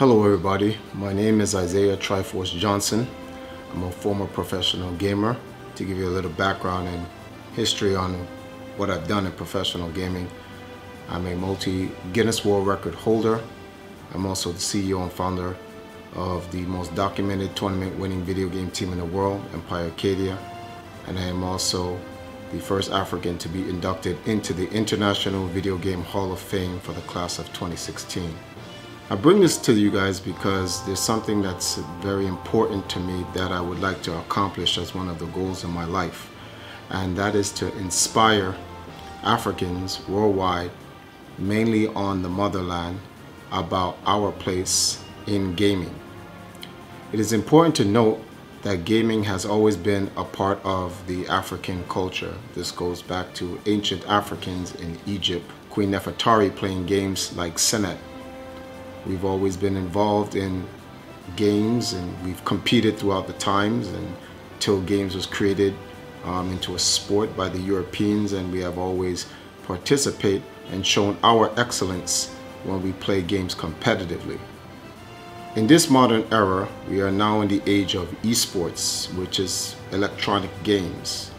Hello everybody, my name is Isaiah Triforce Johnson. I'm a former professional gamer. To give you a little background and history on what I've done in professional gaming, I'm a multi-Guinness World Record holder. I'm also the CEO and founder of the most documented tournament winning video game team in the world, Empire Arcadia, and I am also the first African to be inducted into the International Video Game Hall of Fame for the class of 2016. I bring this to you guys because there's something that's very important to me that I would like to accomplish as one of the goals in my life, and that is to inspire Africans worldwide, mainly on the motherland, about our place in gaming. It is important to note that gaming has always been a part of the African culture. This goes back to ancient Africans in Egypt, Queen Nefertari playing games like Senet. We've always been involved in games, and we've competed throughout the times until games was created into a sport by the Europeans, and we have always participated and shown our excellence when we play games competitively. In this modern era, we are now in the age of eSports, which is electronic games.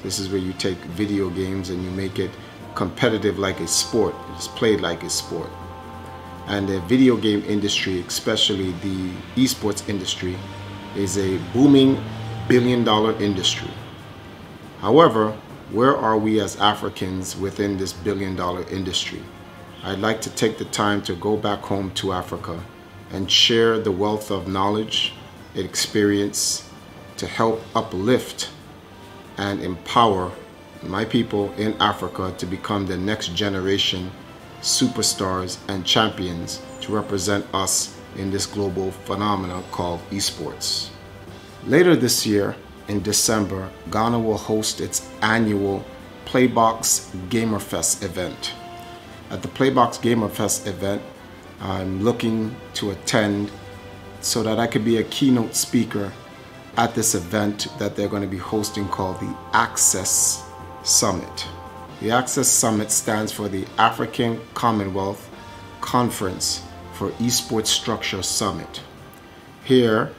This is where you take video games and you make it competitive like a sport. It's played like a sport. And the video game industry, especially the esports industry, is a booming billion-dollar industry. However, where are we as Africans within this billion-dollar industry? I'd like to take the time to go back home to Africa and share the wealth of knowledge and experience to help uplift and empower my people in Africa to become the next generation superstars and champions to represent us in this global phenomenon called esports. Later this year, in December, Ghana will host its annual Playbox Gamerfest event. At the Playbox Gamerfest event, I'm looking to attend so that I could be a keynote speaker at this event that they're going to be hosting called the Access Summit. The Access Summit stands for the African Commonwealth Conference for Esports Structure Summit. Here,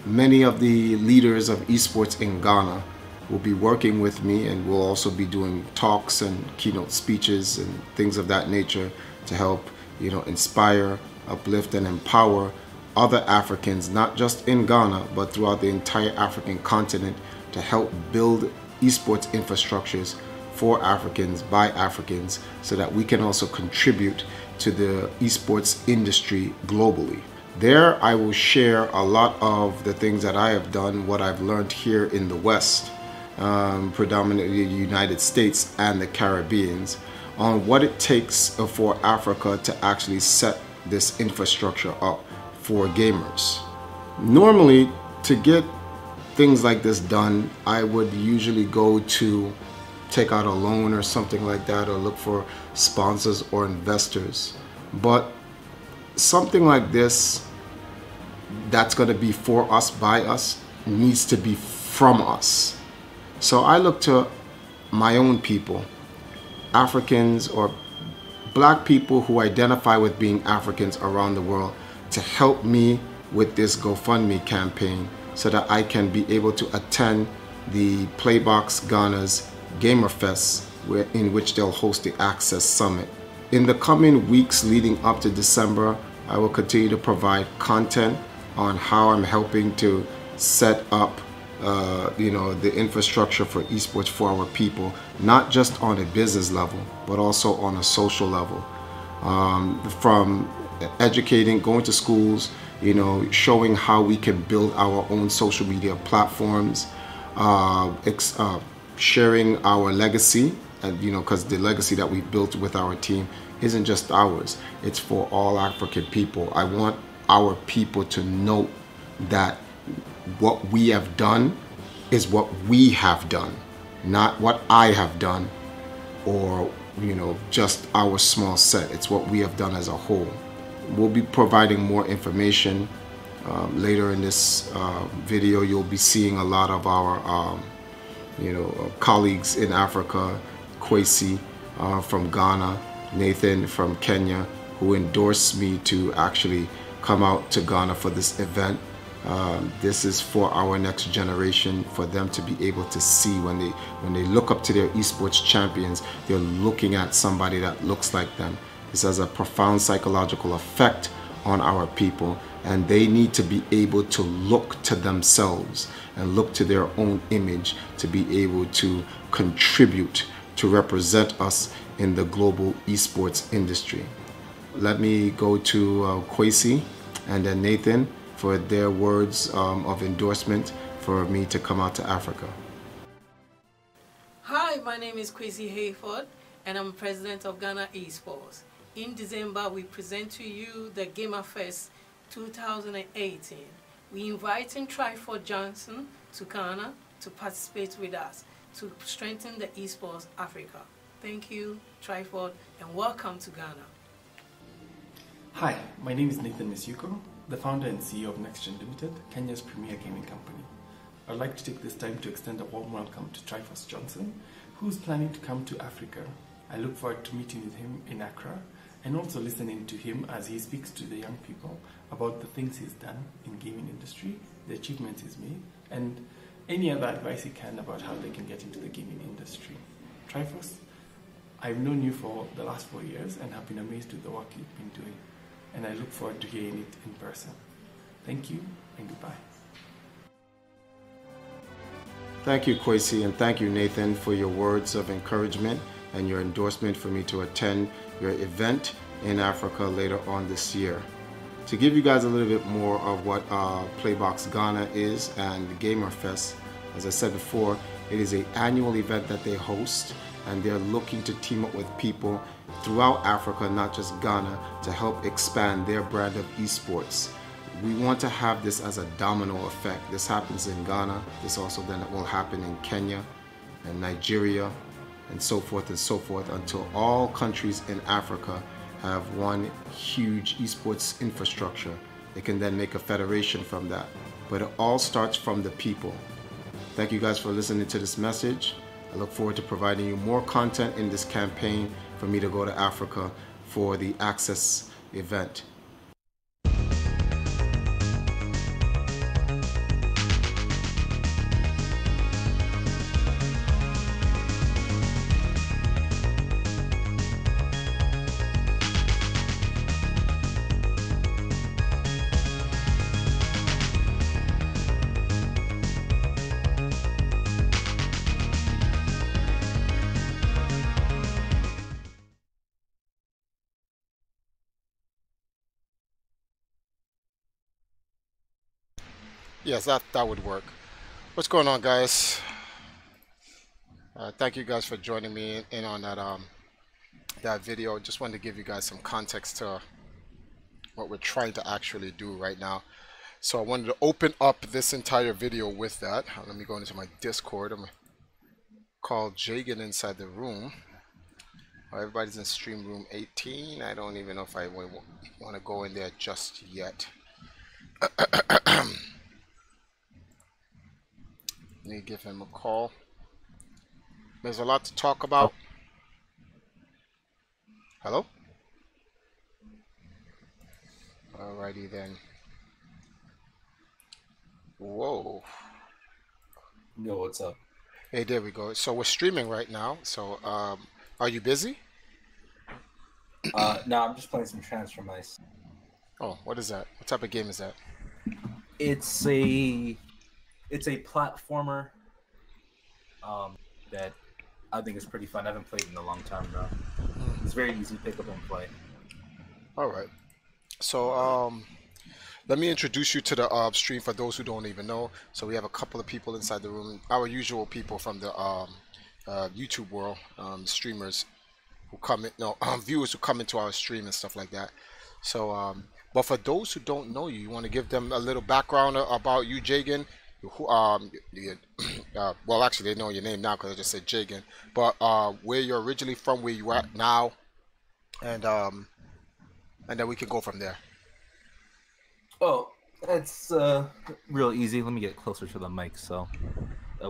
many of the leaders of esports in Ghana will be working with me, and we'll also be doing talks and keynote speeches and things of that nature to help, inspire, uplift, and empower other Africans, not just in Ghana, but throughout the entire African continent, to help build esports infrastructures for Africans, by Africans, so that we can also contribute to the esports industry globally. There I will share a lot of the things that I have done, what I've learned here in the West, predominantly the United States and the Caribbean, on what it takes for Africa to actually set this infrastructure up for gamers. Normally, to get things like this done, I would usually go to take out a loan or something like that, or look for sponsors or investors. But something like this that's going to be for us, by us, needs to be from us. So I look to my own people, Africans or black people who identify with being Africans around the world, to help me with this GoFundMe campaign so that I can be able to attend the Playbox Ghana's Gamerfest, in which they'll host the Access Summit. In the coming weeks leading up to December, I will continue to provide content on how I'm helping to set up the infrastructure for esports for our people, not just on a business level, but also on a social level. From educating, going to schools, showing how we can build our own social media platforms, sharing our legacy, and because the legacy that we built with our team isn't just ours, it's for all African people. I want our people to know that what we have done is what we have done, not what I have done, or just our small set. It's what we have done as a whole. We'll be providing more information later in this video. You'll be seeing a lot of our colleagues in Africa, Kwesi from Ghana, Nathan from Kenya, who endorsed me to actually come out to Ghana for this event. This is for our next generation, for them to be able to see when they look up to their esports champions, they're looking at somebody that looks like them. This has a profound psychological effect on our people, and they need to be able to look to themselves and look to their own image to be able to contribute to represent us in the global esports industry. Let me go to Kwesi and then Nathan for their words of endorsement for me to come out to Africa. Hi, my name is Kwesi Hayford, and I'm president of Ghana eSports. In December, we present to you the Gamer Fest 2018. We're inviting Tryford Johnson to Ghana to participate with us to strengthen the eSports Africa. Thank you, Tryford, and welcome to Ghana. Hi, my name is Nathan Misuko, the founder and CEO of NextGen Limited, Kenya's premier gaming company. I'd like to take this time to extend a warm welcome to Tryford Johnson, who's planning to come to Africa. I look forward to meeting with him in Accra and also listening to him as he speaks to the young people about the things he's done in gaming industry, the achievements he's made, and any other advice he can about how they can get into the gaming industry. Tryford, I've known you for the last 4 years and have been amazed with the work you've been doing, and I look forward to hearing it in person. Thank you and goodbye. Thank you, Kwesi, and thank you, Nathan, for your words of encouragement and your endorsement for me to attend your event in Africa later on this year. To give you guys a little bit more of what Playbox Ghana is and the Gamer Fest, as I said before, it is an annual event that they host, and they're looking to team up with people throughout Africa, not just Ghana, to help expand their brand of esports. We want to have this as a domino effect. This happens in Ghana, this also then will happen in Kenya and Nigeria and so forth, until all countries in Africa have one huge esports infrastructure. They can then make a federation from that. But it all starts from the people. Thank you guys for listening to this message. I look forward to providing you more content in this campaign for me to go to Africa for the Access event. Yes, that would work. What's going on, guys? Thank you guys for joining me in on that video. Just wanted to give you guys some context to what we're trying to actually do right now. So I wanted to open up this entire video with that. Let me go into my Discord. I'm gonna call Jagan inside the room. Everybody's in stream room 18. I don't even know if I want to go in there just yet. Let me give him a call. There's a lot to talk about. Hello? Alrighty then. Whoa. Yo, what's up? Hey, there we go. So we're streaming right now. So, are you busy? No, I'm just playing some Transfer Mice. Oh, what is that? What type of game is that? It's a platformer that I think is pretty fun. I haven't played in a long time though. It's very easy to pick up and play. All right. So, let me introduce you to the stream for those who don't even know. So we have a couple of people inside the room, our usual people from the YouTube world, streamers who come in, no, viewers who come into our stream and stuff like that. So, but for those who don't know you, you want to give them a little background about you, Jagan. Who, well, actually, they know your name now because I just said Jagan. But where you're originally from, where you at now, and then we can go from there. Oh, that's real easy. Let me get closer to the mic so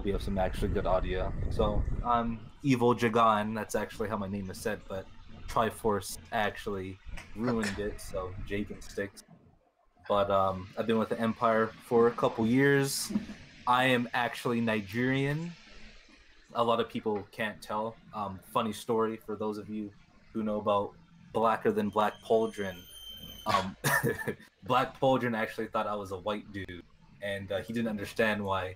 we have some actually good audio. So I'm Evil Jagan. That's actually how my name is said, but Triforce actually ruined it, so Jagan sticks. but I've been with the Empire for a couple years. I am actually Nigerian. A lot of people can't tell. Funny story for those of you who know about Blacker Than Black Pauldron. Black Pauldron actually thought I was a white dude, and he didn't understand why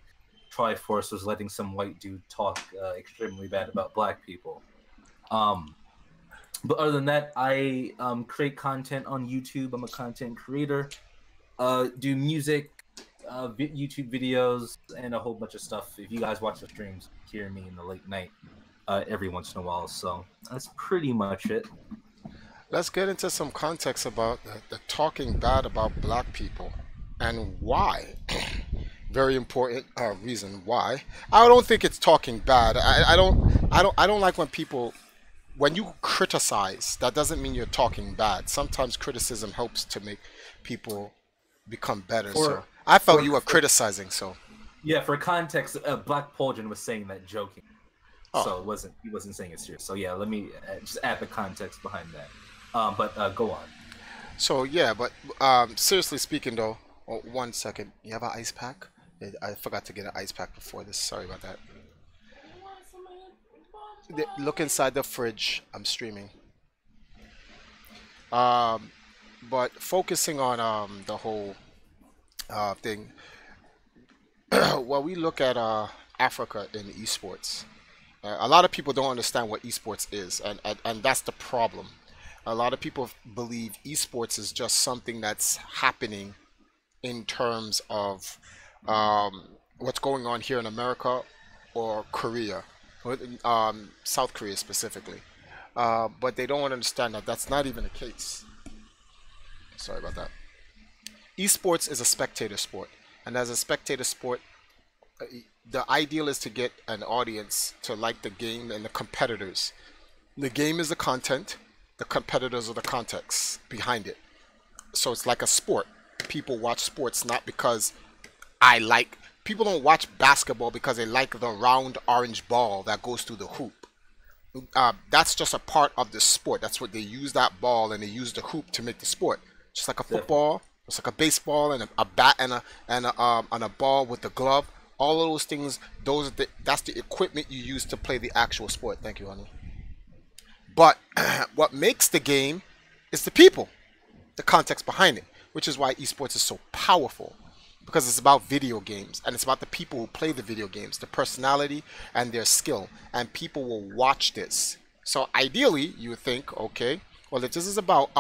Triforce was letting some white dude talk extremely bad about black people. But other than that, I create content on YouTube. I'm a content creator. Do music, YouTube videos, and a whole bunch of stuff. If you guys watch the streams, hear me in the late night every once in a while. So that's pretty much it. Let's get into some context about the talking bad about black people and why. Very important reason why. I don't think it's talking bad. I don't like when people, when you criticize, that doesn't mean you're talking bad. Sometimes criticism helps to make people become better. So I felt you were criticizing. So yeah, for context, Black Pauldron was saying that joking, so he wasn't saying it serious. So yeah, let me just add the context behind that. But go on. So yeah, but seriously speaking though, 1 second. You have an ice pack? I forgot to get an ice pack before this. Sorry about that. Look inside the fridge. I'm streaming. But focusing on the whole thing. Well, we look at Africa in esports. A lot of people don't understand what esports is, and that's the problem. A lot of people believe esports is just something that's happening in terms of what's going on here in America or Korea, or South Korea specifically. But they don't understand that that's not even the case. Sorry about that. Esports is a spectator sport, and as a spectator sport, the ideal is to get an audience to like the game and the competitors. The game is the content, the competitors are the context behind it. So it's like a sport. People watch sports not because people don't watch basketball because they like the round orange ball that goes through the hoop. That's just a part of the sport. That's what they use, that ball, and they use the hoop to make the sport. Just like a football, it's like a baseball and a bat and a ball with the glove. All of those things, that's the equipment you use to play the actual sport. Thank you, honey. But what makes the game is the people, the context behind it, which is why esports is so powerful, because it's about video games and it's about the people who play the video games, the personality and their skill, and people will watch this. So ideally, you would think, okay, well, if this is about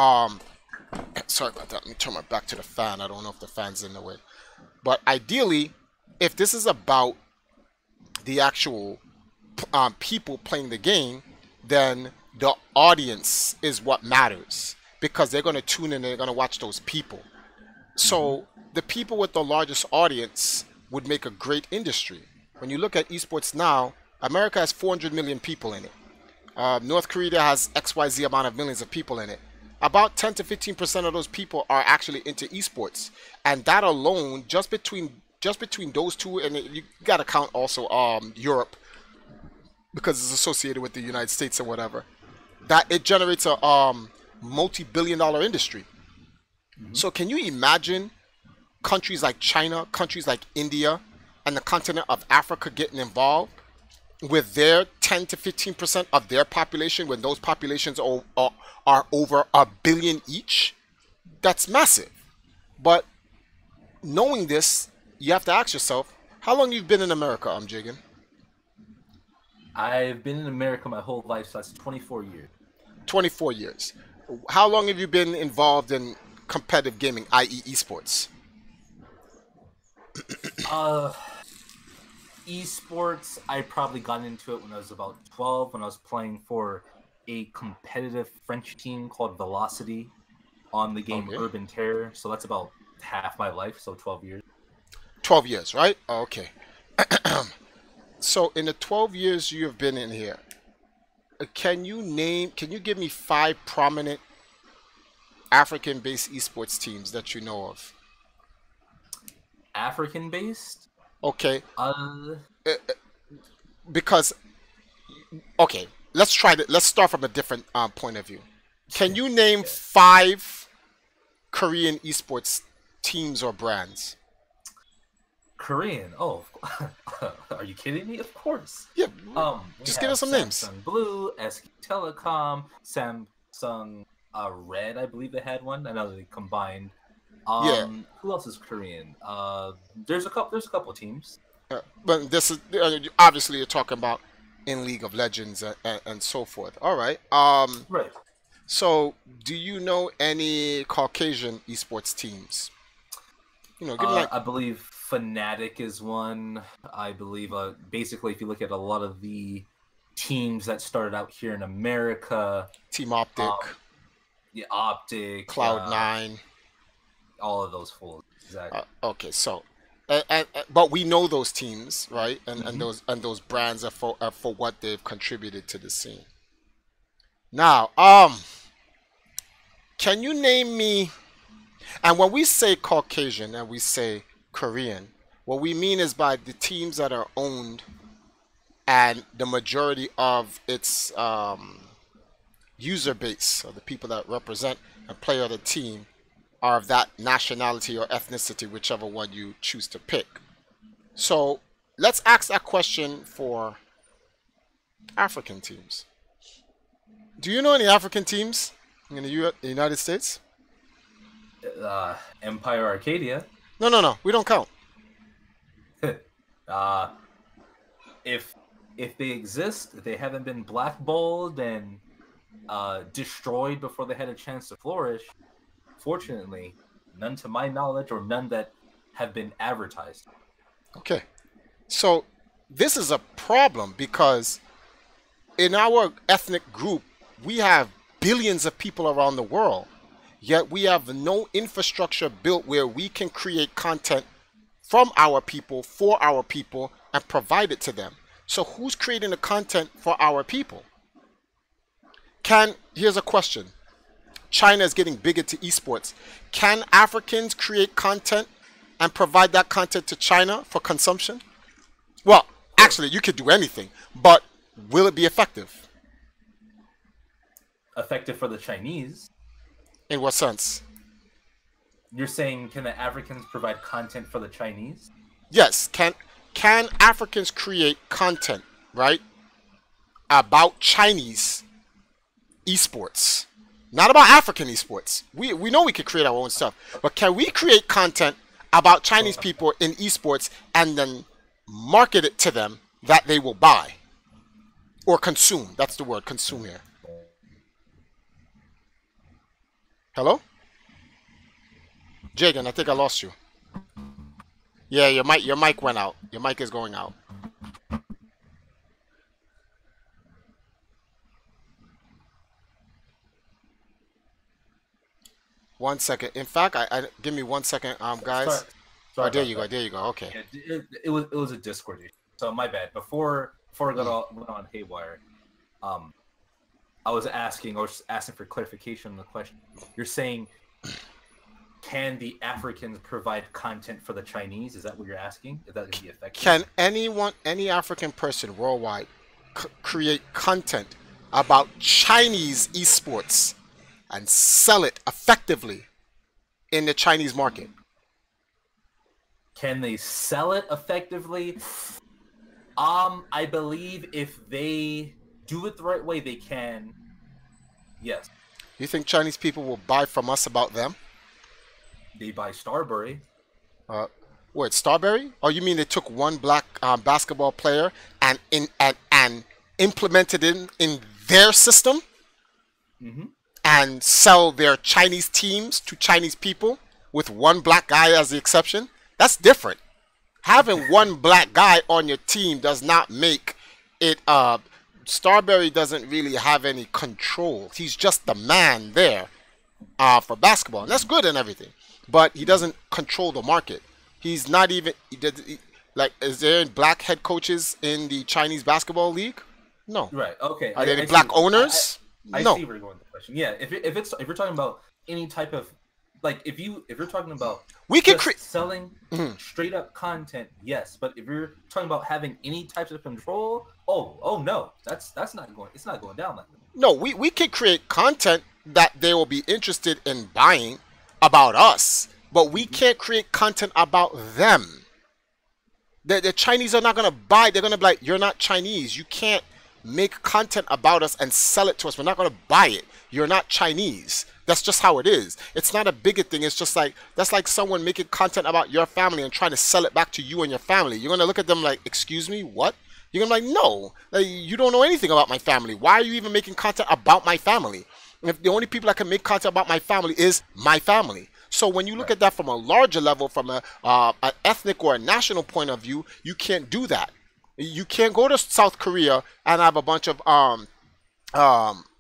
sorry about that. Let me turn my back to the fan. I don't know if the fan's in the way, but ideally, if this is about the actual people playing the game, then the audience is what matters, because they're going to tune in and they're going to watch those people. So the people with the largest audience would make a great industry. When you look at esports now, America has 400 million people in it. North Korea has XYZ amount of millions of people in it. About 10 to 15% of those people are actually into esports, and that alone, just between those two, and you got to count also Europe, because it's associated with the United States or whatever, that it generates a multi-billion-dollar industry. So can you imagine countries like China, countries like India, and the continent of Africa getting involved with their 10 to 15% of their population, when those populations are over 1 billion each? That's massive. But knowing this, you have to ask yourself, how long you've been in America, Jigan? I've been in America my whole life, so that's 24 years. 24 years. How long have you been involved in competitive gaming, i.e. esports? Esports, I probably got into it when I was about 12, when I was playing for a competitive French team called Velocity on the game Urban Terror. So that's about half my life, so 12 years. 12 years, right? Okay. So in the 12 years you have been in here, can you give me 5 prominent African-based esports teams that you know of? African-based? Okay. Because, okay, let's start from a different point of view. Can you name 5 Korean esports teams or brands? Korean. Oh, are you kidding me? Of course. Yeah. We Just have give us some names. Samsung Blue, SK Telecom, Samsung Red. I believe they had one. I know they combined. Yeah. Who else is Korean? There's a couple. There's a couple teams. But this is obviously you're talking about in League of Legends and so forth. All right. Right. So, do you know any Caucasian esports teams? You know, give me like I believe Fnatic is one. I believe, basically, if you look at a lot of the teams that started out here in America, Team Optic, the Optic, Cloud9, all of those fools. Exactly. Okay, so, but we know those teams, right? And those brands are for what they've contributed to the scene. Now, can you name me? And when we say Caucasian and we say Korean, what we mean is by the teams that are owned and the majority of its user base, or the people that represent and play on the team, are of that nationality or ethnicity, whichever one you choose to pick. So let's ask that question for African teams. Do you know any African teams in the United States? Empire Arcadia. No. We don't count. If they exist, they haven't been blackballed and destroyed before they had a chance to flourish. Fortunately, none to my knowledge, or none that have been advertised. Okay. So this is a problem because in our ethnic group, we have billions of people around the world, yet we have no infrastructure built where we can create content from our people, for our people, and provide it to them. So who's creating the content for our people? Here's a question. China is getting bigger to esports. Can Africans create content and provide that content to China for consumption? Well, actually, you could do anything, but will it be effective? Effective for the Chinese? In what sense? You're saying, can the Africans provide content for the Chinese? Yes. Can Africans create content, right, about Chinese esports? Not about African esports. We know we can create our own stuff, but can we create content about Chinese people in esports and then market it to them that they will buy or consume? That's the word, consume here. Hello? Jagan, I think I lost you. Yeah, your mic went out. Your mic is going out. One second. In fact, I give me 1 second, guys. Sorry There you go. Okay. Yeah, it was a Discord issue. So my bad. Before I went on haywire, I was asking for clarification on the question. You're saying, can the Africans provide content for the Chinese? Is that what you're asking? Is that going to be effective? Can any African person worldwide create content about Chinese esports and sell it effectively in the Chinese market? Can they sell it effectively? I believe if they do it the right way, they can. Yes. You think Chinese people will buy from us about them? They buy Starbury. What, Starbury? Oh, you mean they took one black basketball player and implemented it in their system? Mm-hmm. And sell their Chinese teams to Chinese people with one black guy as the exception? That's different. Having one black guy on your team does not make it. Starbury doesn't really have any control. He's just the man there for basketball, and that's good and everything. But he doesn't control the market. He's not even. Is there black head coaches in the Chinese basketball league? No. Right. Okay. Are there any black owners? I No. see where you're going with the question. Yeah. If you're talking about any type of, like, if you're talking about We can create selling straight up content, yes. But if you're talking about having any types of control, oh no, that's not going. It's not going down like that. No, we can create content that they will be interested in buying about us, but we can't create content about them. The Chinese are not going to buy. They're going to be like, you're not Chinese. You can't make content about us and sell it to us. We're not going to buy it. You're not Chinese. That's just how it is. It's not a bigot thing. It's just like, that's like someone making content about your family and trying to sell it back to you and your family. You're going to look at them like, excuse me, what? You're going to be like, no, you don't know anything about my family. Why are you even making content about my family? If the only people that can make content about my family is my family. So when you look at that from a larger level, from an ethnic or a national point of view, you can't do that. You can't go to South Korea and have a bunch of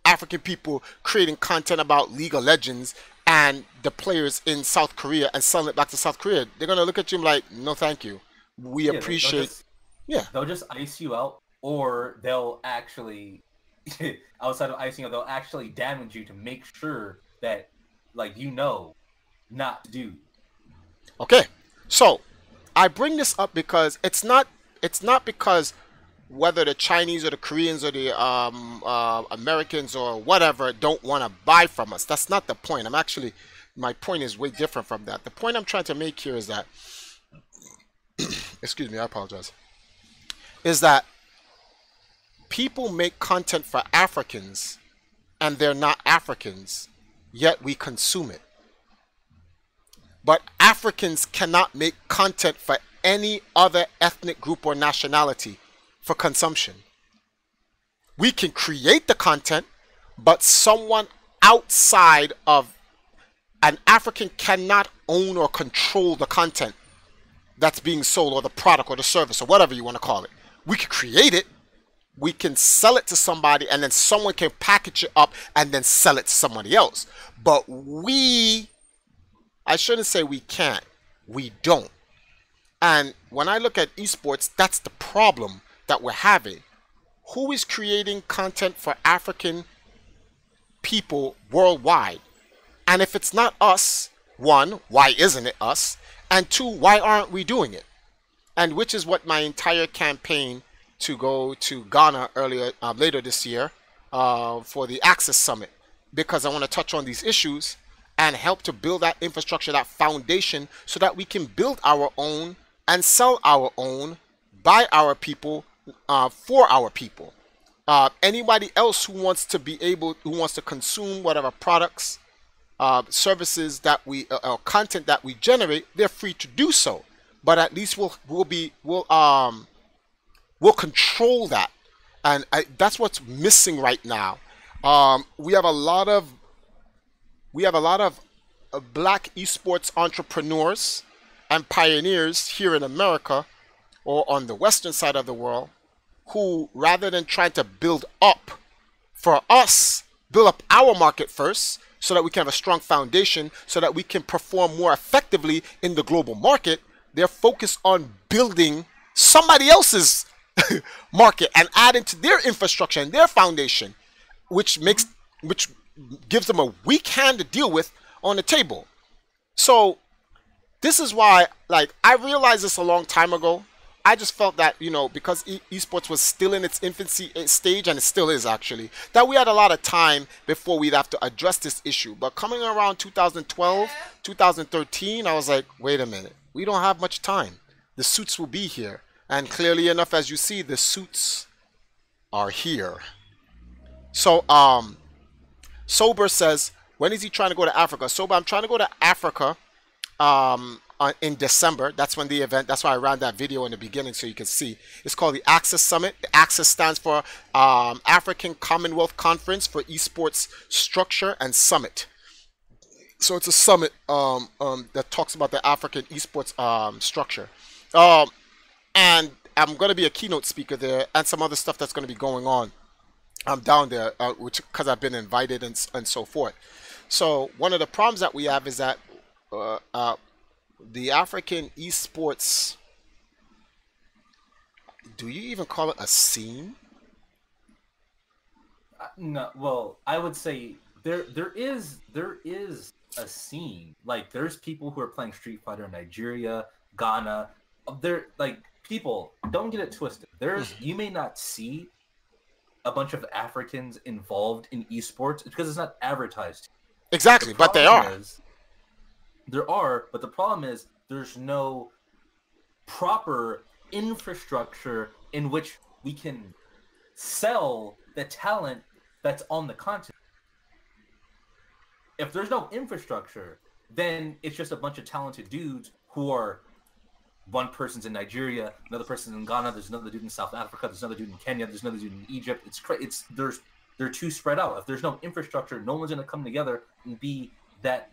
African people creating content about League of Legends and the players in South Korea and selling it back to South Korea. They're going to look at you like, no, thank you. We appreciate... They'll just ice you out, or they'll actually, outside of icing out, they'll actually damage you to make sure that, like, you know, not to do. Okay, so I bring this up because it's not because whether the Chinese or the Koreans or the Americans or whatever don't want to buy from us. That's not the point. My point is way different from that. The point I'm trying to make here is that, excuse me, I apologize, is that people make content for Africans and they're not Africans, yet we consume it. But Africans cannot make content for any other ethnic group or nationality for consumption. We can create the content, but someone outside of an African cannot own or control the content that's being sold, or the product or the service or whatever you want to call it. We can create it, we can sell it to somebody, and then someone can package it up and then sell it to somebody else. But I shouldn't say we can't, we don't. And when I look at esports, that's the problem that we're having. Who is creating content for African people worldwide? And if it's not us, one, why isn't it us? And two, why aren't we doing it? And which is what my entire campaign to go to Ghana later this year for the Access Summit, because I want to touch on these issues and help to build that infrastructure, that foundation, so that we can build our own and sell our own by our people, for our people. Anybody else who wants to consume whatever products, services that content that we generate, they're free to do so. But at least we'll control that, and that's what's missing right now. We have a lot of black esports entrepreneurs and pioneers here in America or on the western side of the world, who, rather than trying to build up for us, build up our market first so that we can have a strong foundation, so that we can perform more effectively in the global market, they're focused on building somebody else's market and adding to their infrastructure and their foundation, which gives them a weak hand to deal with on the table. So this is why, like, I realized this a long time ago. I just felt that, you know, because esports was still in its infancy stage, and it still is actually, that we had a lot of time before we'd have to address this issue. But coming around 2012, 2013, I was like, wait a minute, we don't have much time. The suits will be here. And clearly enough, as you see, the suits are here. So, Sober says, when is he trying to go to Africa? Sober, I'm trying to go to Africa in December. That's when the event, that's why I ran that video in the beginning so you can see. It's called the Access Summit. The Access stands for African Commonwealth Conference for Esports Structure and Summit. So it's a summit that talks about the African esports structure. And I'm going to be a keynote speaker there, and some other stuff that's going to be going on. I'm down there, because I've been invited and so forth. So one of the problems that we have is that the African esports, do you even call it a scene? No, well, I would say there is a scene. Like, there's people who are playing Street Fighter in Nigeria, Ghana. They're like, people, don't get it twisted. You may not see a bunch of Africans involved in esports because it's not advertised. Exactly, but they are. There are, but the problem is there's no proper infrastructure in which we can sell the talent that's on the continent. If there's no infrastructure, then it's just a bunch of talented dudes who are, one person's in Nigeria, another person's in Ghana, there's another dude in South Africa, there's another dude in Kenya, there's another dude in Egypt. They're too spread out. If there's no infrastructure, no one's going to come together and be that.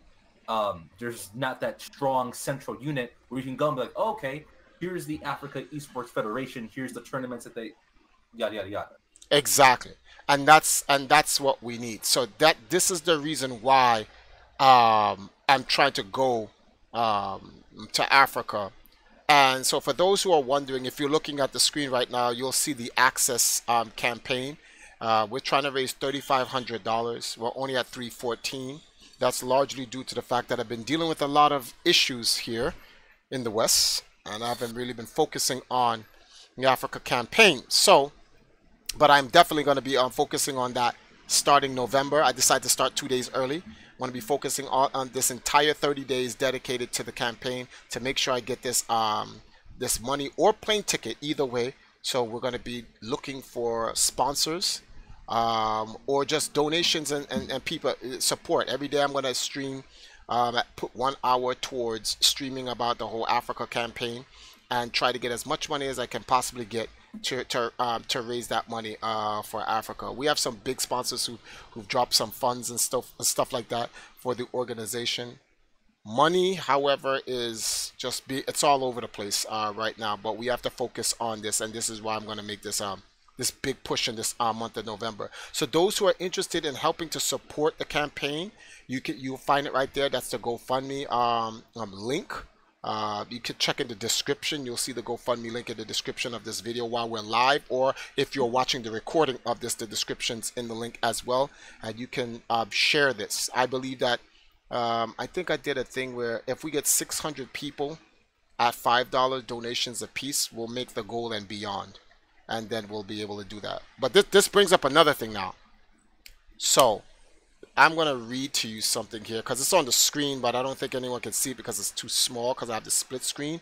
There's not that strong central unit where you can go and be like, oh, okay, here's the Africa Esports Federation, here's the tournaments that they, yada yada yada. Exactly, and that's what we need. So this is the reason why I'm trying to go to Africa. And so for those who are wondering, if you're looking at the screen right now, you'll see the Access campaign. We're trying to raise $3,500. We're only at 314. That's largely due to the fact that I've been dealing with a lot of issues here in the West, and I haven't really been focusing on the Africa campaign. So, but I'm definitely going to be focusing on that starting November. I decided to start 2 days early. I'm going to be focusing on this entire 30 days dedicated to the campaign to make sure I get this this money or plane ticket, either way. So we're going to be looking for sponsors or just donations and people support. Every day I'm going to stream, put 1 hour towards streaming about the whole Africa campaign and try to get as much money as I can possibly get to raise that money for Africa. We have some big sponsors who've dropped some funds and stuff like that for the organization. Money, however, is just it's all over the place right now, but we have to focus on this, and this is why I'm going to make this this big push in this month of November. So those who are interested in helping to support the campaign, you'll find it right there. That's the GoFundMe link. You can check in the description. You'll see the GoFundMe link in the description of this video while we're live, or if you're watching the recording of this, the description's in the link as well, and you can share this. I believe that I think I did a thing where if we get 600 people at $5 donations a piece, we'll make the goal and beyond, and then we'll be able to do that. But this brings up another thing now. So I'm going to read to you something here because it's on the screen, but I don't think anyone can see it because it's too small because I have the split screen.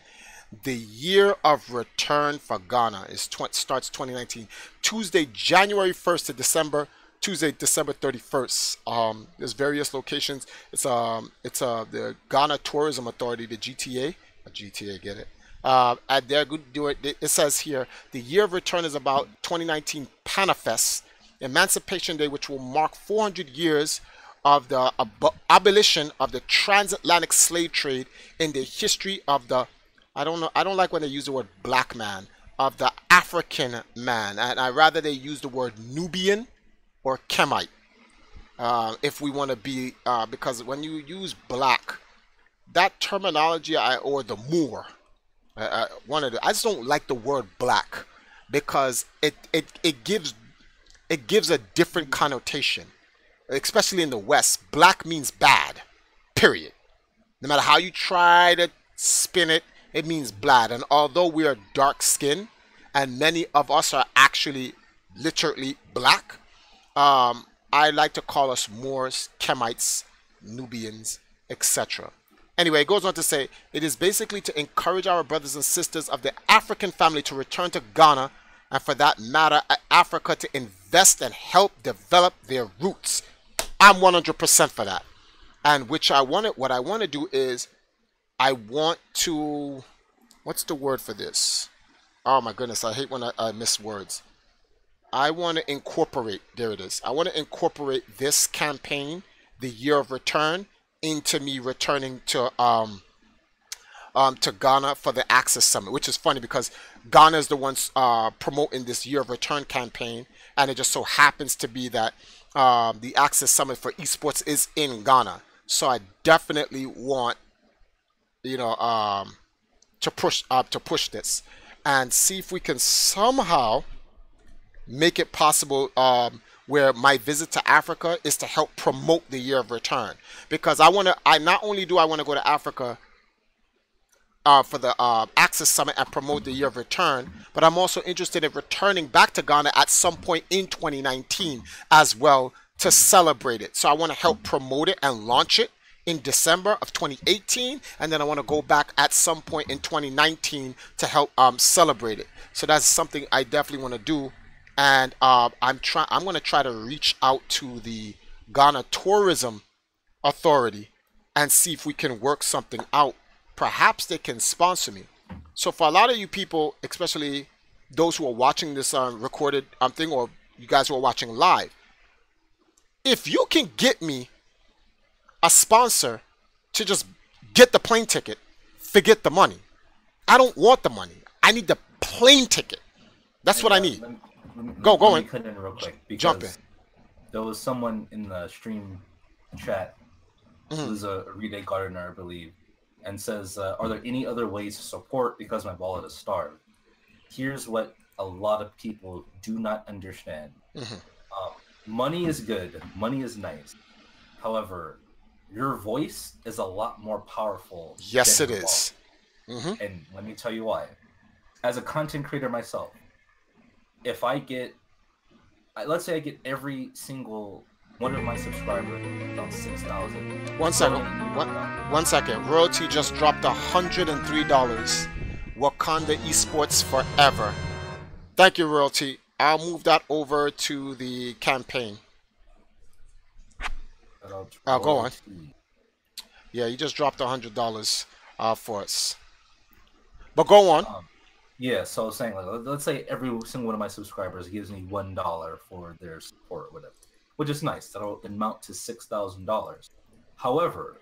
The year of return for Ghana starts 2019. Tuesday, January 1st to Tuesday, December 31st. There's various locations. It's the Ghana Tourism Authority, the GTA. GTA, get it? And they're good to do it. It says here, the year of return is about 2019 Panafest, Emancipation Day, which will mark 400 years of the abolition of the transatlantic slave trade in the history of the, I don't like when they use the word black man, of the African man, and I rather they use the word Nubian or Kemite, if we want to be, because when you use black, that terminology, or the Moor, I just don't like the word black because it gives a different connotation, especially in the West. Black means bad, period. No matter how you try to spin it, it means bad. And although we are dark skinned and many of us are actually literally black, I like to call us Moors, Kemites, Nubians, etc. Anyway, it goes on to say, it is basically to encourage our brothers and sisters of the African family to return to Ghana, and for that matter, Africa, to invest and help develop their roots. I'm 100% for that. And what I want to do is, I want to, what's the word for this? Oh my goodness, I hate when I miss words. I want to incorporate, there it is. I want to incorporate this campaign, the year of return, into me returning to Ghana for the Access Summit, which is funny because Ghana is the ones promoting this year of return campaign, and it just so happens to be that the Access Summit for esports is in Ghana. So I definitely want, you know, to push this and see if we can somehow make it possible where my visit to Africa is to help promote the year of return, because not only do I want to go to Africa for the Access Summit and promote the year of return, but I'm also interested in returning back to Ghana at some point in 2019 as well to celebrate it. So I want to help promote it and launch it in December of 2018, and then I want to go back at some point in 2019 to help celebrate it. So that's something I definitely want to do, and I'm going to try to reach out to the Ghana Tourism Authority and see if we can work something out. Perhaps they can sponsor me. So for a lot of you people, especially those who are watching this recorded thing, or you guys who are watching live, if you can get me a sponsor to just get the plane ticket, forget the money. I don't want the money. I need the plane ticket. That's what I need. Go in. Cut in real quick because Jump in. there was someone in the stream chat who's a Rita Gardner, I believe, and says, are there any other ways to support because my wallet is starved? Here's what a lot of people do not understand. Money is good. Money is nice. However, your voice is a lot more powerful. Yes, than it your is. wallet. And let me tell you why. As a content creator myself, if I get, let's say I get every single one of my subscribers about 6,000. 1 second. 1 second. Royalty just dropped $103. Wakanda eSports forever. Thank you, Royalty. I'll move that over to the campaign. Go on. Yeah, you just dropped $100 for us. But go on. Yeah, so I was saying, like, let's say every single one of my subscribers gives me $1 for their support or whatever, which is nice. That'll amount to $6,000. However,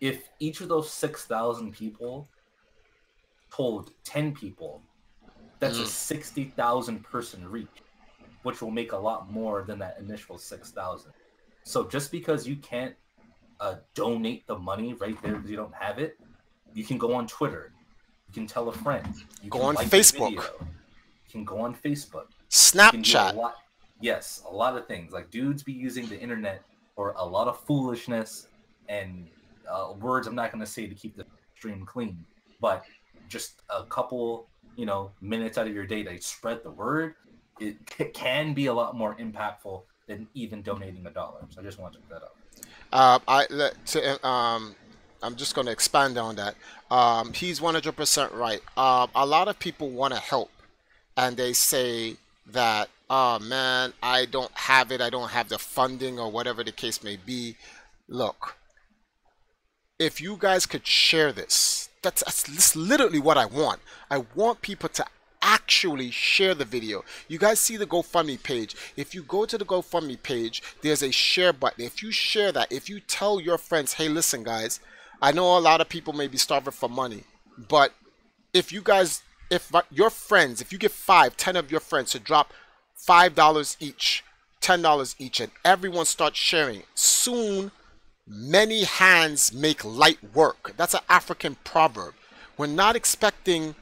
if each of those 6,000 people told 10 people, that's a 60,000 person reach, which will make a lot more than that initial 6,000. So just because you can't donate the money right there because you don't have it, you can go on Twitter. You can tell a friend. You go can on like Facebook. You can go on Facebook. Snapchat. Yes, a lot of things. Like, dudes be using the internet for a lot of foolishness and words I'm not going to say to keep the stream clean, but just a couple, minutes out of your day to spread the word, it can be a lot more impactful than even donating $1. So I just want to put that up. I'm just going to expand on that. He's 100% right. A lot of people want to help, and they say that, oh man, I don't have it, I don't have the funding, or whatever the case may be. Look, if you guys could share this, that's literally what I want. I want people to actually share the video. You guys see the GoFundMe page. If you go to the GoFundMe page, there's a share button. If you share that, if you tell your friends, hey, listen guys, I know a lot of people may be starving for money, but if you guys, if your friends, if you get 10 of your friends to drop $5 each, $10 each, and everyone starts sharing, soon many hands make light work. That's an African proverb. We're not expecting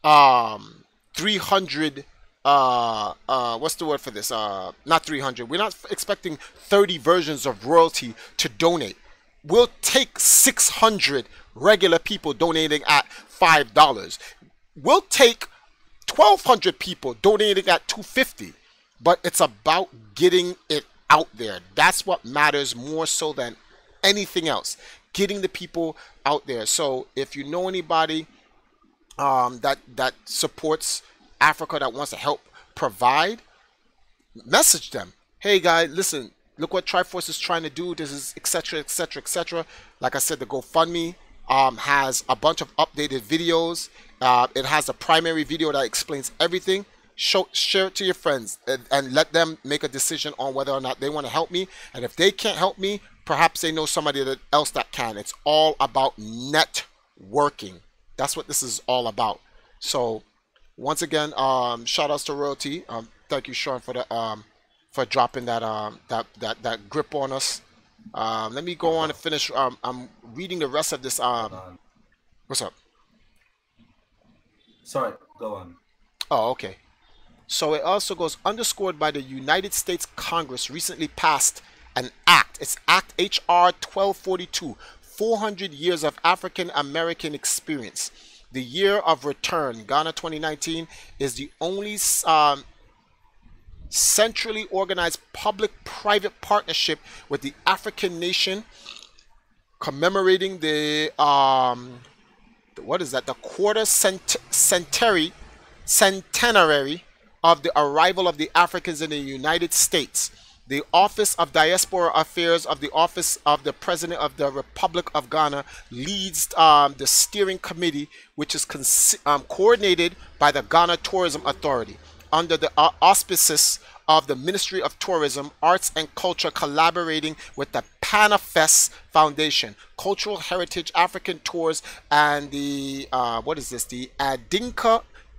300 what's the word for this? Not 300. We're not expecting 30 versions of royalty to donate. We'll take 600 regular people donating at $5. We'll take 1,200 people donating at $2.50. But it's about getting it out there. That's what matters more so than anything else. Getting the people out there. So if you know anybody that supports Africa, that wants to help provide, message them. Hey guys, listen, look what Triforce is trying to do. This is etc, etc, etc. Like I said, the GoFundMe has a bunch of updated videos. It has a primary video that explains everything. Share it to your friends and let them make a decision on whether or not they want to help me. And if they can't help me, perhaps they know somebody else that can. It's all about networking. That's what this is all about. So once again, shout outs to Royalty. Thank you, Sean, for the for dropping that grip on us. Let me go on and finish. I'm reading the rest of this. What's up? Sorry, go on. Oh, okay. So it also goes, underscored by the United States Congress recently passed an act. It's Act HR 1242, 400 years of African American experience. The year of return, Ghana 2019, is the only centrally organized public-private partnership with the African nation commemorating the what is that? The centenary of the arrival of the Africans in the United States. The Office of Diaspora Affairs of the Office of the President of the Republic of Ghana leads the steering committee, which is coordinated by the Ghana Tourism Authority under the auspices of the Ministry of Tourism, Arts and Culture, collaborating with the Panafest Foundation, Cultural Heritage African Tours, and the the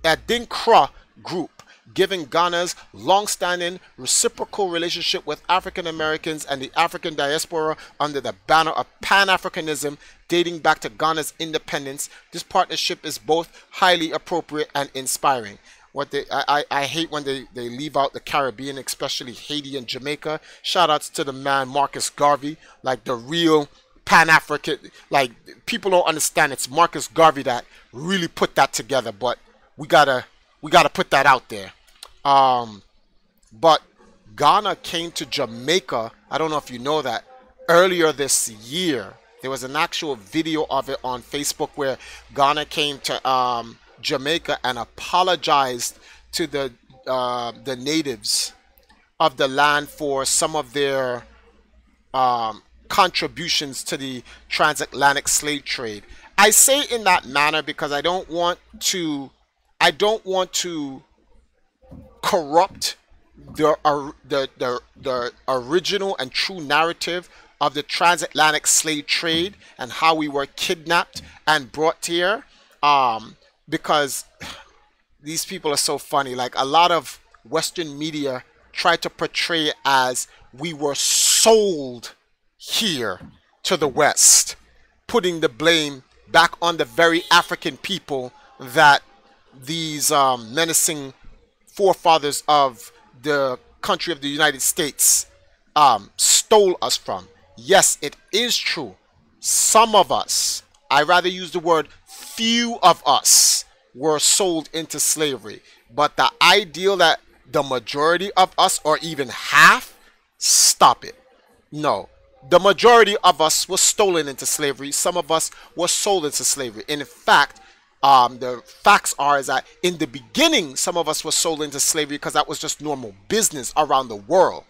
Adinkra Group, giving Ghana's long-standing reciprocal relationship with African Americans and the African diaspora under the banner of Pan-Africanism dating back to Ghana's independence. This partnership is both highly appropriate and inspiring. I hate when they leave out the Caribbean, especially Haiti and Jamaica. Shout outs to the man Marcus Garvey, like the real Pan-African. Like, people don't understand it's Marcus Garvey that really put that together, but we gotta put that out there. But Ghana came to Jamaica, I don't know if you know that, earlier this year. There was an actual video of it on Facebook where Ghana came to Jamaica and apologized to the natives of the land for some of their contributions to the transatlantic slave trade. I say in that manner because I don't want to corrupt the original and true narrative of the transatlantic slave trade and how we were kidnapped and brought here, because these people are so funny. Like, a lot of Western media try to portray it as we were sold here to the West, putting the blame back on the very African people that these menacing forefathers of the country of the United States stole us from. Yes, it is true. Some of us, I rather use the word few of us, were sold into slavery. But the ideal that the majority of us, or even half, stop it. No. The majority of us was stolen into slavery. Some of us were sold into slavery. In fact, the facts are is that in the beginning, some of us were sold into slavery because that was just normal business around the world.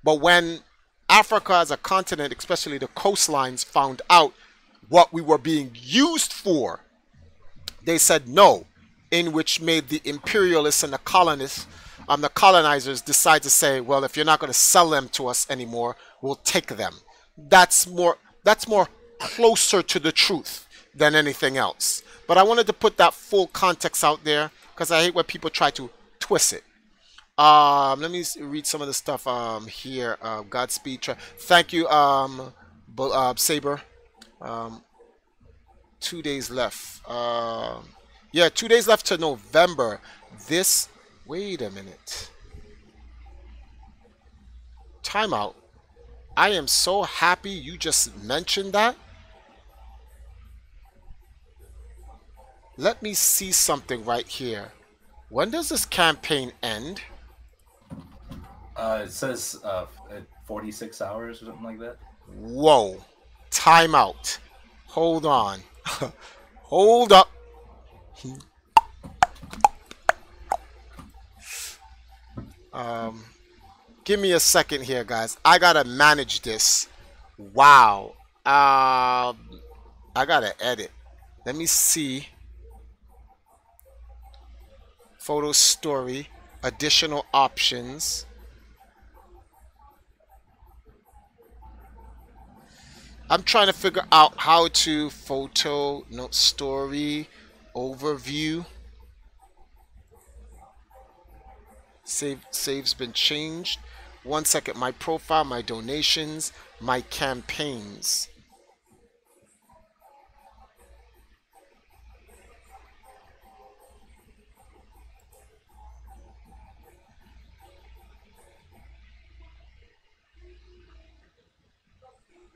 But when Africa as a continent, especially the coastlines, found out what we were being used for, they said no, in which made the imperialists and the colonists, the colonizers, decide to say, well, if you're not going to sell them to us anymore, we'll take them. That's more closer to the truth than anything else. But I wanted to put that full context out there because I hate when people try to twist it. Let me read some of the stuff here. Godspeed. Thank you, Saber. 2 days left. Yeah, 2 days left to November. Wait a minute. Timeout. I am so happy you just mentioned that. Let me see something right here. When does this campaign end? It says 46 hours or something like that. Whoa. Timeout. Hold on. Hold up. Give me a second here, guys. I gotta manage this. Wow. I gotta edit. Let me see. Photo story. Additional options. I'm trying to figure out how to photo, note, story, overview. Save's been changed. 1 second. My profile, my donations, my campaigns.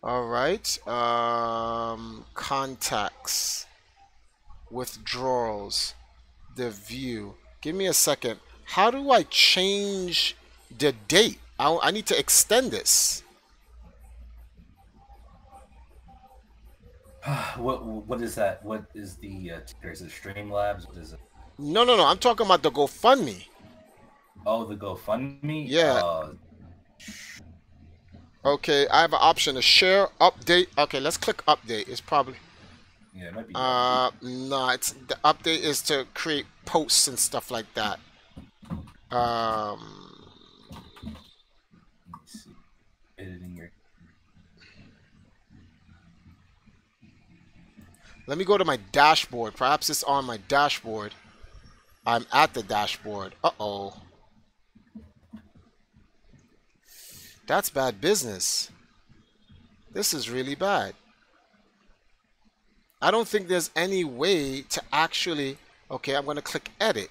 All right. Contacts, withdrawals, the view. Give me a second. How do I change the date. I need to extend this. What is that? What is the ticker? Is it Streamlabs? What is it? No, no, no. I'm talking about the GoFundMe. Oh, the GoFundMe. Yeah. Okay, I have an option to share, update. Okay, let's click update. It's probably Yeah, it might be. no, it's the update is to create posts and stuff like that. Let me see. Editing your. Let me go to my dashboard. Perhaps it's on my dashboard. I'm at the dashboard. Uh-oh. That's bad business. This is really bad. I don't think there's any way to actually... Okay, I'm going to click edit.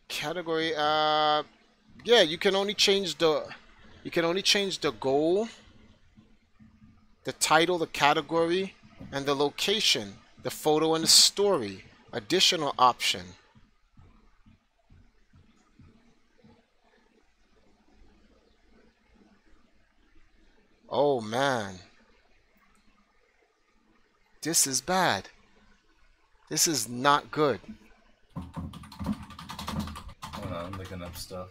Category, yeah, you can only change the goal, the title, the category, and the location, the photo and the story. Additional option. Oh man. This is bad. This is not good. I'm looking up stuff.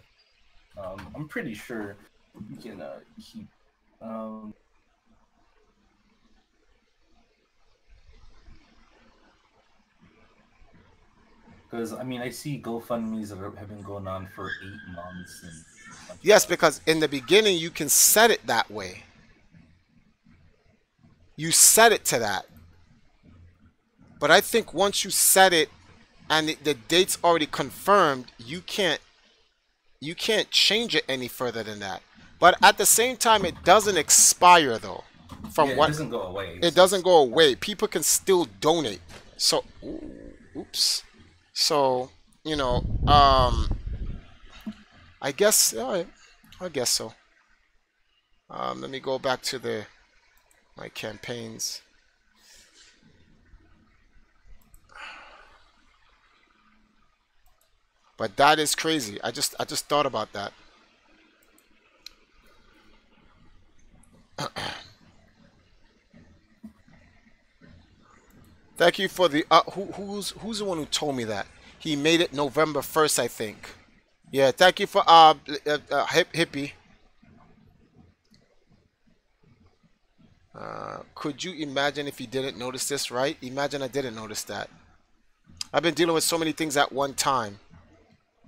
I'm pretty sure you can keep. Because I mean, I see GoFundMe's that have been going on for 8 months. And yes, because in the beginning you can set it that way. You set it to that. But I think once you set it and the date's already confirmed, you can't change it any further than that. But at the same time, it doesn't expire though. From yeah, what it doesn't go away. It doesn't go away. People can still donate. So, oops. So, you know, I guess, all right, I guess so. Let me go back to my campaigns. But that is crazy. I just thought about that. Thank you for the who's the one who told me that? He made it November 1st, I think. Yeah, thank you for hippie. Could you imagine if you didn't notice this, right? Imagine I didn't notice that. I've been dealing with so many things at one time.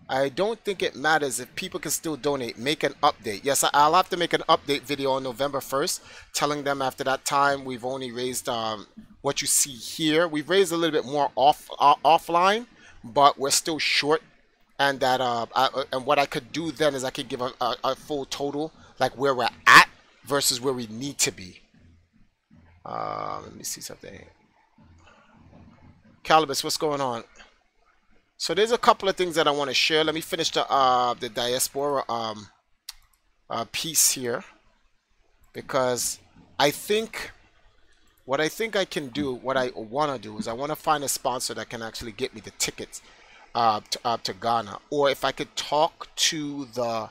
I don't think it matters if people can still donate. Make an update. Yes, I'll have to make an update video on November 1st, telling them after that time we've only raised what you see here. We've raised a little bit more offline, but we're still short. And that and what I could do then is I could give a full total, like where we're at versus where we need to be. Let me see something. Calibus, what's going on? So there's a couple of things that I want to share. Let me finish the diaspora piece here, because I think what I can do, what I want to do is I want to find a sponsor that can actually get me the tickets to Ghana, or if I could talk to the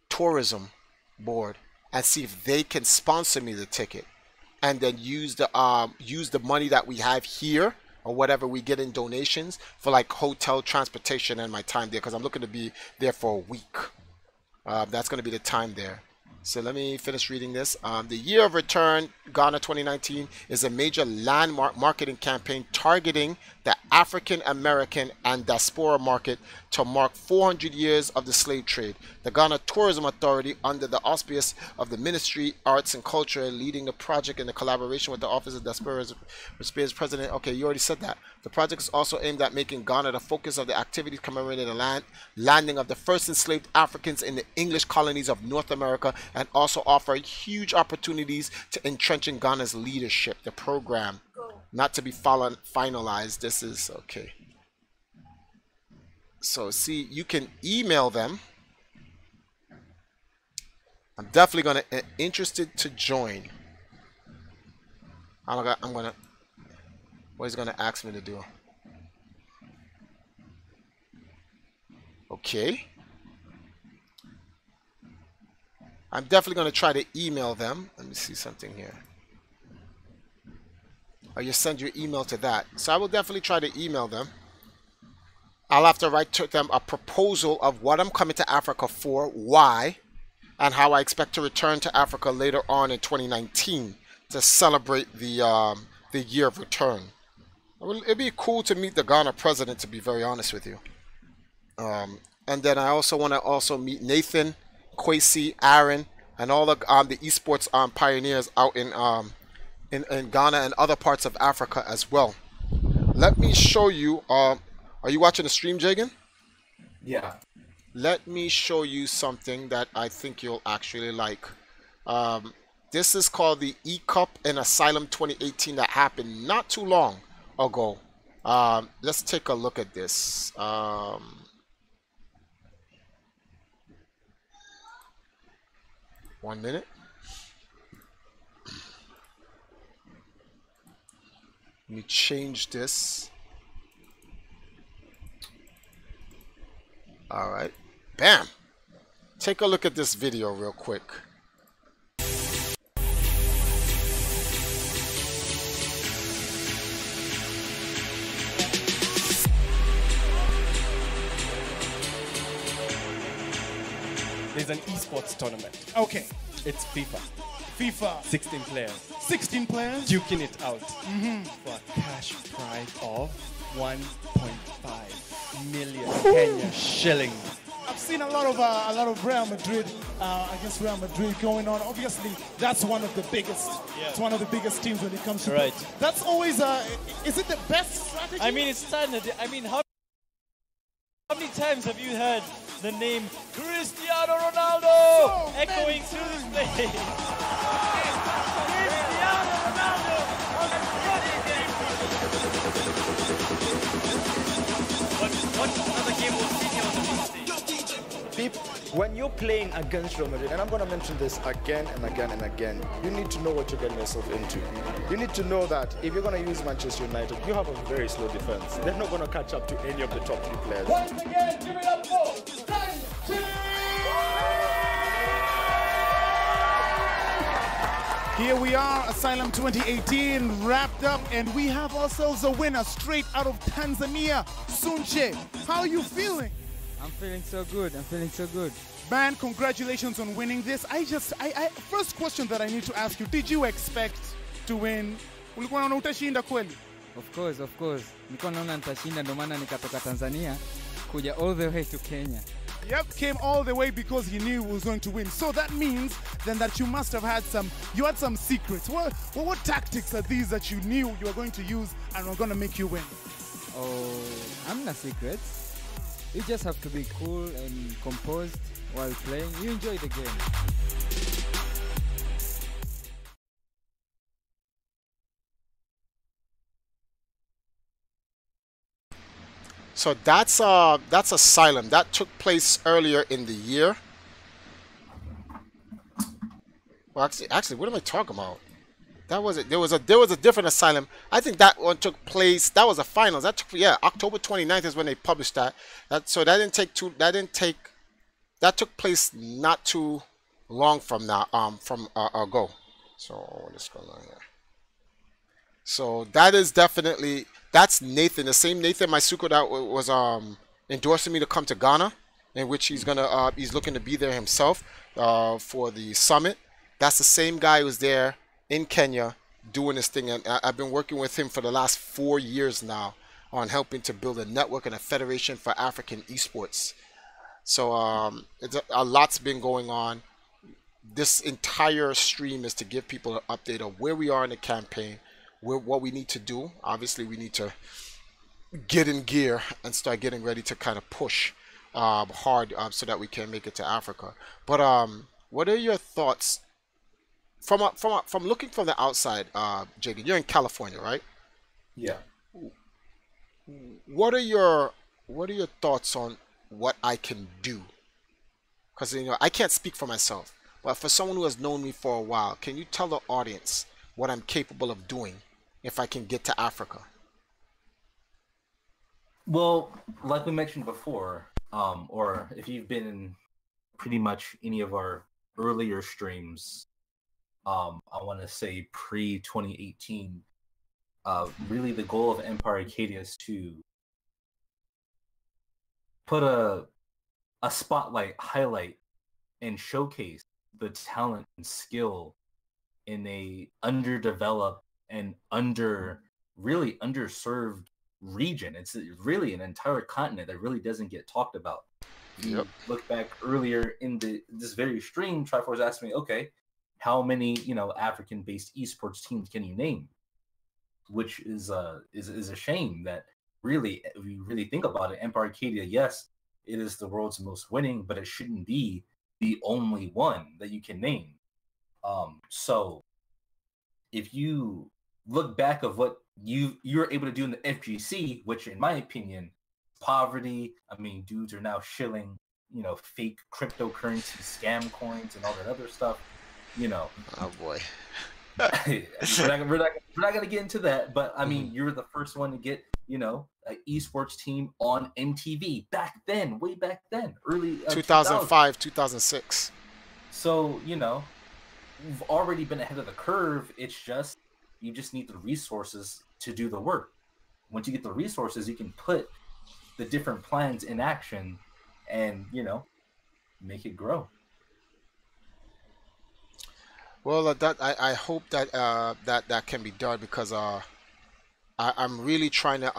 tourism board and see if they can sponsor me the ticket, and then use the money that we have here or whatever we get in donations for like hotel, transportation, and my time there, because I'm looking to be there for a week. That's going to be the time there. So let me finish reading this. The Year of Return Ghana 2019 is a major landmark marketing campaign targeting the African American and diaspora market to mark 400 years of the slave trade. The Ghana Tourism Authority, under the auspice of the Ministry Arts and Culture, leading the project in the collaboration with the Office of Diaspora's President. Okay, you already said that. The project is also aimed at making Ghana the focus of the activities commemorating the landing of the first enslaved Africans in the English colonies of North America, and also offer huge opportunities to entrench in Ghana's leadership. The program, not to be finalized. This is okay. So see, you can email them. I'm definitely gonna interested to join. I'm gonna. What he's gonna ask me to do. Okay. I'm definitely going to try to email them. Let me see something here. Or you send your email to that. So I will definitely try to email them. I'll have to write to them a proposal of what I'm coming to Africa for, why, and how I expect to return to Africa later on in 2019 to celebrate the year of return. It'd be cool to meet the Ghana president, to be very honest with you. And then I also want to meet Nathan, Kwesi, Aaron, and all the esports pioneers out in Ghana and other parts of Africa as well. Let me show you. Are you watching the stream, Jagan? Yeah. Let me show you something that I think you'll actually like. This is called the E-Cup in Asylum 2018 that happened not too long ago. Let's take a look at this. 1 minute. Let me change this. All right. Bam. Take a look at this video real quick. There's an eSports tournament. Okay. It's FIFA. FIFA. 16 players. 16 players. Duking it out for a cash prize of 1.5 million Kenya shillings. I've seen a lot of Real Madrid against Real Madrid going on. Obviously, that's one of the biggest. Yeah. It's one of the biggest teams when it comes to. Right. That's always. Is it the best strategy? I mean, it's standard. I mean, how many times have you heard the name Cristiano Ronaldo echoing through this place? Cristiano Ronaldo! What other game was City on the big stage? When you're playing against Real Madrid, and I'm going to mention this again and again and again, you need to know what you're getting yourself into. You need to know that if you're going to use Manchester United, you have a very slow defense. They're not going to catch up to any of the top 3 players. Once again, give it up for Here we are, Asylum 2018 wrapped up, and we have ourselves a winner straight out of Tanzania, Sunche. How are you feeling? I'm feeling so good. I'm feeling so good. Man, congratulations on winning this. First question that I need to ask you, did you expect to win? Ulikuwa unaona utashinda kweli? Of course, of course. Nilikuwa naona nitashinda, ndio maana nikatoka Tanzania kuja all the way to Kenya. Yep, came all the way because he knew he was going to win. So that means then that you must have had some secrets. What tactics are these that you knew you were going to use and were going to make you win? Oh, I'm not secrets. You just have to be cool and composed while playing. You enjoy the game. So that's Asylum. That took place earlier in the year. Well, actually, what am I talking about? That was it. There was a different Asylum. I think that one took place. That was a finals. That took October 29th is when they published that. That took place not too long from now. Ago. So what is going on here? So that is definitely. That's Nathan, the same Nathan Maisuko that was endorsing me to come to Ghana, in which he's looking to be there himself for the summit. That's the same guy who's there in Kenya doing this thing, and I've been working with him for the last 4 years now on helping to build a network and a federation for African esports. So a lot's been going on. This entire stream is to give people an update of where we are in the campaign, what we need to do. Obviously, we need to get in gear and start getting ready to kind of push hard so that we can make it to Africa. But what are your thoughts from looking from the outside, Jagan? You're in California, right? Yeah. What are your thoughts on what I can do? Because I can't speak for myself, but for someone who has known me for a while, can you tell the audience what I'm capable of doing if I can get to Africa? Well, like we mentioned before, or if you've been in pretty much any of our earlier streams, I want to say pre 2018. Really, the goal of Empire Arcadia is to put a spotlight, highlight, and showcase the talent and skill in a underdeveloped and really underserved region. It's really an entire continent that really doesn't get talked about. If you look back earlier in this very stream, Triforce asked me, okay, how many African-based esports teams can you name? Which is a shame that really, if you really think about it, Empire Arcadia, yes, it is the world's most winning, but it shouldn't be the only one that you can name. So if you look back of what you were able to do in the FGC, which in my opinion, poverty, I mean, dudes are now shilling, fake cryptocurrency scam coins and all that other stuff, Oh boy. we're not gonna get into that, but I mean, you're the first one to get, an esports team on MTV back then, way back then, early 2005, 2006. So, you've already been ahead of the curve. It's just, you just need the resources to do the work. Once you get the resources, you can put the different plans in action and, make it grow. Well, I hope that that can be done, because I'm really trying to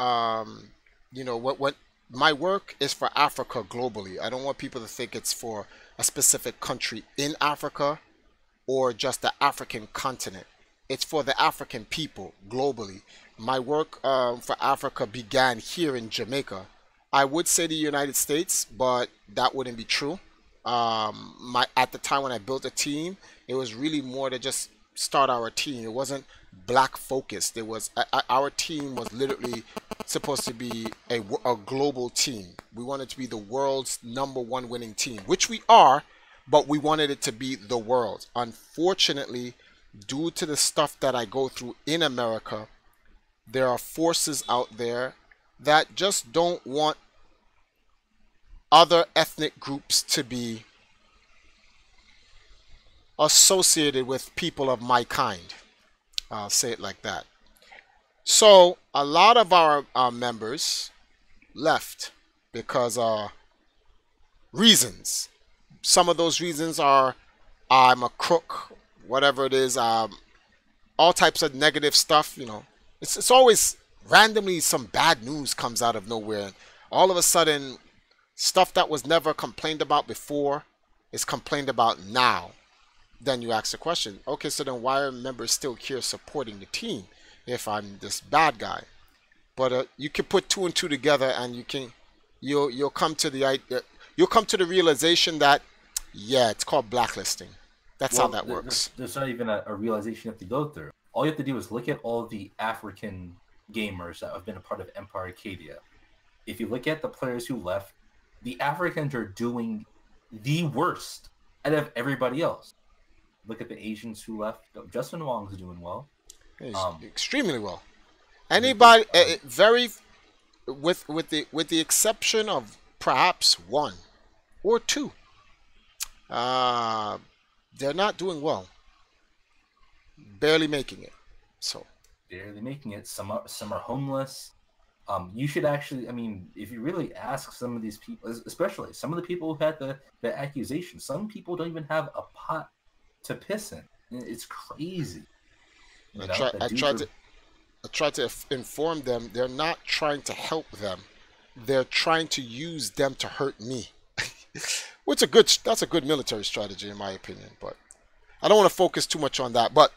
what my work is for Africa globally. I don't want people to think it's for a specific country in Africa or just the African continent. It's for the African people globally. My work for Africa began here in Jamaica. I would say the United States, but that wouldn't be true. At the time when I built a team, it was really more to just start our team. It wasn't black focused. It was our team was literally supposed to be a global team. We wanted to be the world's #1 winning team, which we are, but we wanted it to be the world. Unfortunately, due to the stuff that I go through in America, there are forces out there that just don't want other ethnic groups to be associated with people of my kind. I'll say it like that. So a lot of our members left because reasons. Some of those reasons are I'm a crook, whatever it is, all types of negative stuff. It's always randomly some bad news comes out of nowhere, and all of a sudden stuff that was never complained about before is complained about now. Then you ask the question, okay, so then why are members still here supporting the team if I'm this bad guy? But you can put 2 and 2 together, and you'll come to the realization that, yeah, it's called blacklisting. That's how that works. There's not even a realization you have to go through. All you have to do is look at all the African gamers that have been a part of Empire Arcadia. If you look at the players who left, the Africans are doing the worst out of everybody else. Look at the Asians who left. Justin Wong's doing well. He's extremely well. Anybody, with the exception of perhaps 1 or 2, they're not doing well. Barely making it. So barely making it. Some are homeless. You should actually, I mean, if you really ask some of these people, especially some of the people who had the accusation, some people don't even have a pot to piss in. It's crazy. I tried to inform them they're not trying to help them. They're trying to use them to hurt me. That's a good military strategy in my opinion, but I don't want to focus too much on that. But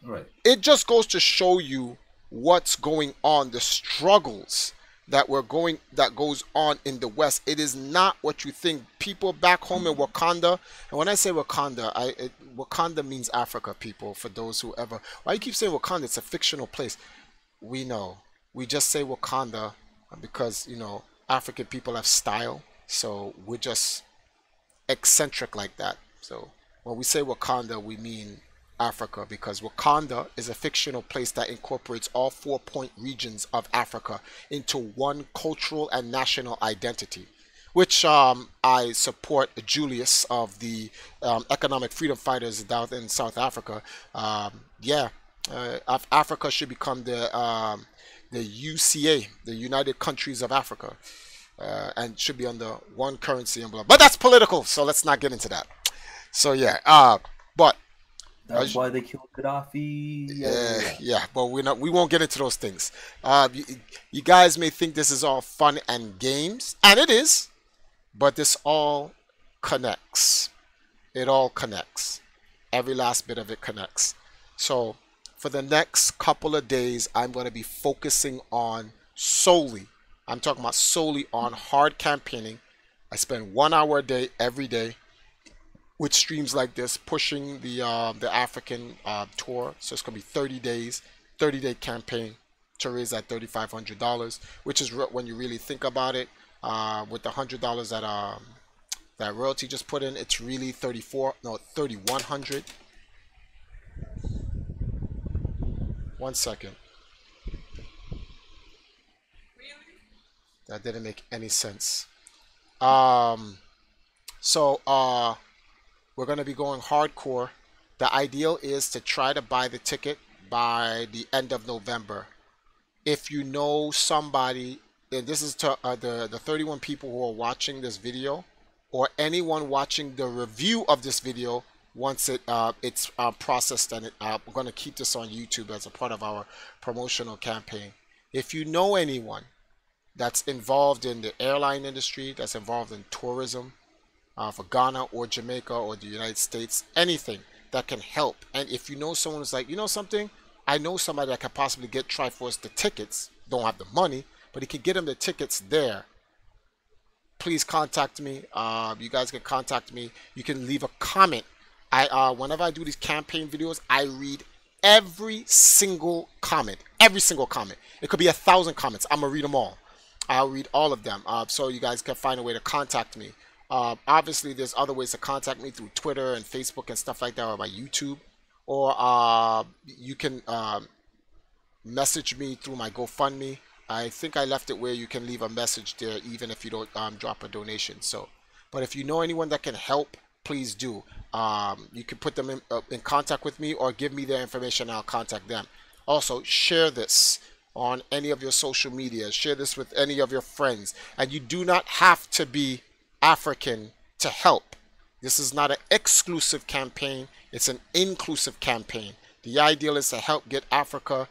right. It just goes to show you what's going on, the struggles that goes on in the West. It is not what you think. People back home in Wakanda, and when I say Wakanda, Wakanda means Africa, people, for those who ever, why you keep saying Wakanda? It's a fictional place. We know. We just say Wakanda because, African people have style, so we're just eccentric like that. So when we say Wakanda, we mean Africa, because Wakanda is a fictional place that incorporates all 4-point regions of Africa into one cultural and national identity. which I support Julius of the Economic Freedom Fighters down in South Africa. Yeah, Africa should become the UCA, the United Countries of Africa, and should be under one currency and blah. But that's political, so let's not get into that. So yeah, but that's why they killed Gaddafi. Yeah, but we won't get into those things. You guys may think this is all fun and games, and it is, but this all connects. It all connects. Every last bit of it connects. So for the next couple of days, I'm going to be focusing on solely, I'm talking about solely on hard campaigning. I spend 1 hour a day every day with streams like this, pushing the African tour. So it's gonna be 30 days, 30-day campaign to raise that $3,500, which is when you really think about it, with the $100 that royalty just put in, it's really 3,100. 1 second. That didn't make any sense. We're going to be going hardcore. The ideal is to try to buy the ticket by the end of November. If you know somebody, and this is to the 31 people who are watching this video, or anyone watching the review of this video, once it's processed, and we're going to keep this on YouTube as a part of our promotional campaign. If you know anyone that's involved in the airline industry, that's involved in tourism, for Ghana or Jamaica or the United States, anything that can help. And if you know someone who's like, you know something, I know somebody that could possibly get Triforce the tickets, don't have the money, but he could get them the tickets there, please contact me. You guys can contact me. You can leave a comment. Whenever I do these campaign videos, I read every single comment. Every single comment. It could be 1,000 comments. I'm gonna read them all. I'll read all of them, so you guys can find a way to contact me. Obviously, there's other ways to contact me through Twitter and Facebook and stuff like that, or my YouTube, or you can message me through my GoFundMe. I think I left it where you can leave a message there, even if you don't drop a donation. So, but if you know anyone that can help, please do. You can put them in contact with me, or give me their information and I'll contact them. Also, share this on any of your social media. Share this with any of your friends. And you do not have to be African to help. This is not an exclusive campaign. It's an inclusive campaign. The ideal is to help get Africa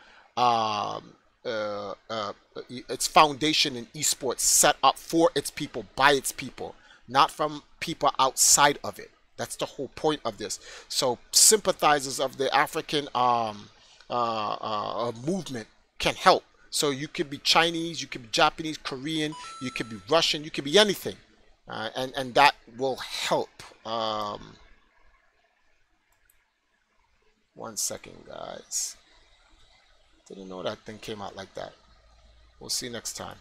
its foundation in esports set up for its people, by its people, not from people outside of it. That's the whole point of this. So sympathizers of the African movement can help. So you could be Chinese, you could be Japanese, Korean, you could be Russian, you could be anything, and that will help. 1 second, guys. Didn't know that thing came out like that. We'll see next time.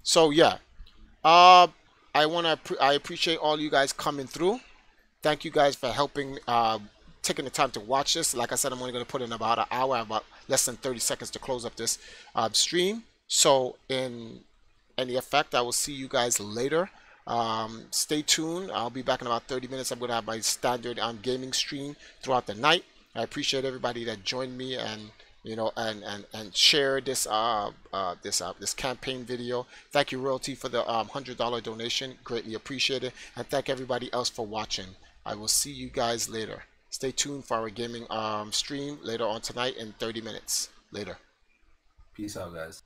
So yeah, I appreciate all you guys coming through. Thank you guys for helping, taking the time to watch this. Like I said, I'm only going to put in about an hour, about less than 30 seconds to close up this stream. So in any effect, I will see you guys later. Stay tuned. I'll be back in about 30 minutes. I'm going to have my standard gaming stream throughout the night. I appreciate everybody that joined me and and share this this campaign video. Thank you, Royalty, for the $100 donation. Greatly appreciated. And thank everybody else for watching. I will see you guys later. Stay tuned for our gaming stream later on tonight in 30 minutes. Later. Peace out, guys.